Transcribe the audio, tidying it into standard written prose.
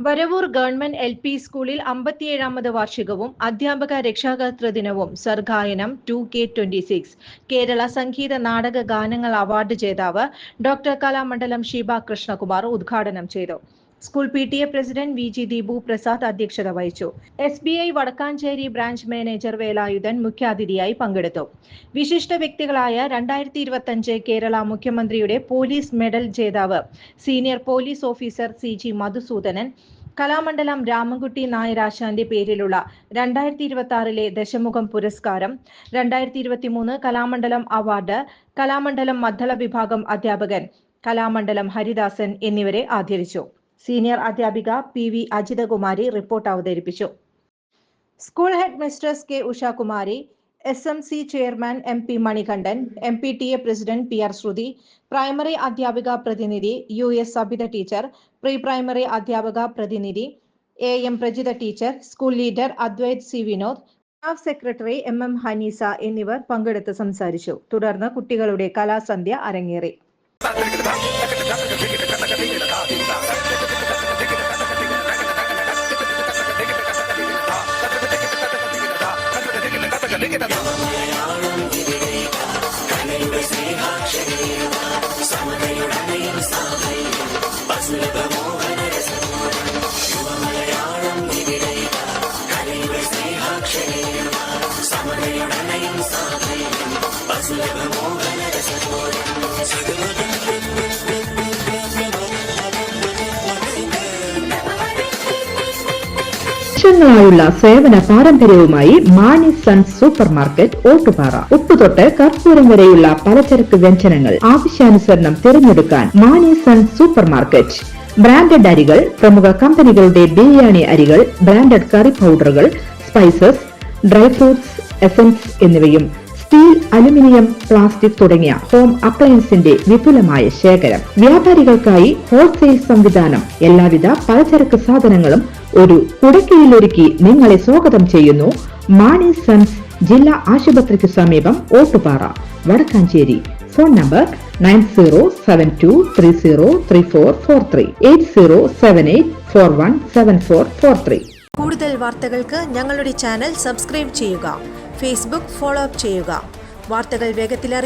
Varavoor government LP സ്കൂളിൽ 57ാമത് വാർഷികവും അധ്യാപക രക്ഷാകർതൃ ദിനവും സർഗായനം 2K26 കേരള സംഗീത നാടക ഗാനങ്ങൾ അവാർഡ് ജേതാവ് ഡോക്ടർ കലാമണ്ഡലം ഷീബ കൃഷ്ണകുമാർ ഉദ്ഘാടനം ചെയ്തു. School PTA president VG Deepu Prasad അധ്യക്ഷത വഹിച്ചു. SBI Vadakkanchery branch manager Velayudhan മുഖ്യാതിഥിയായി പങ്കെടുത്തു. വിശിഷ്ട വ്യക്തികളായ 2025 കേരള മുഖ്യമന്ത്രിയുടെ പോലീസ് മെഡൽ ജേതാവ് senior police officer CG Madhusoodanan, Kalamandalam Ramankutty നായരാശാന്റെ പേരിലുള്ള 2026 ദശമുഖം പുരസ്കാരം, 2023 കലാമണ്ഡലം അവാർഡ്, കലാമണ്ഡലം മദ്ദള വിഭാഗം അധ്യാപകൻ കലാമണ്ഡലം ഹരിദാസൻ എന്നിവരെ ആദരിച്ചു. സീനിയർ അധ്യാപിക PV അജിതകുമാരി റിപ്പോർട്ട് അവതരിപ്പിച്ചു. School head mistress K Ushakumari, SMC chairman MP Manikandan, MPTA president PR Sruthi, primary അധ്യാപിക പ്രതിനിധി US Sabitha teacher, pre primary അധ്യാപക പ്രതിനിധി AM Prajitha teacher, school leader Advaith C Vinod, staff secretary MM Haneesa എന്നിവർ പങ്കെടുത്ത് സംസാരിച്ചു. തുടർന്ന് കുട്ടികളുടെ കലാസന്ധ്യ അരങ്ങേറി. വർഷങ്ങളായുള്ള സേവന പാരമ്പര്യവുമായി Mani sons super market Ottupara. ഉപ്പുതൊട്ട് കർപ്പൂരം വരെയുള്ള പലചരക്ക് വ്യഞ്ജനങ്ങൾ ആവശ്യാനുസരണം തിരഞ്ഞെടുക്കാൻ Mani sons super market. Branded അരികൾ, പ്രമുഖ കമ്പനികളുടെ ബിരിയാണി അരികൾ, ബ്രാൻഡഡ് കറി പൗഡറുകൾ, സ്പൈസസ്, ഡ്രൈ ഫ്രൂട്ട്സ്, എസൻസ് എന്നിവയും സ്റ്റീൽ, അലുമിനിയം, പ്ലാസ്റ്റിക് തുടങ്ങിയ ഹോം അപ്ലയൻസിന്റെ വിപുലമായ ശേഖരം. വ്യാപാരികൾക്കായി ഹോൾസെയിൽ സംവിധാനം. എല്ലാവിധ പലചരക്ക് സാധനങ്ങളും ഒരു കുടക്കീഴിലൊരുക്കി നിങ്ങളെ സ്വാഗതം ചെയ്യുന്നു. മാണി സൺസ് ജില്ലാ ആശുപത്രിക്ക് സമീപം ഓട്ടുപാറ, വടക്കാഞ്ചേരി. Phone number 9072303443 8078417443. കൂടുതൽ വാർത്തകൾക്ക് ഞങ്ങളുടെ ചാനൽ സബ്സ്ക്രൈബ് ചെയ്യുക. ഫേസ്ബുക്ക് ഫോളോ അപ്പ് ചെയ്യുക. വാർത്തകൾ വേഗത്തിൽ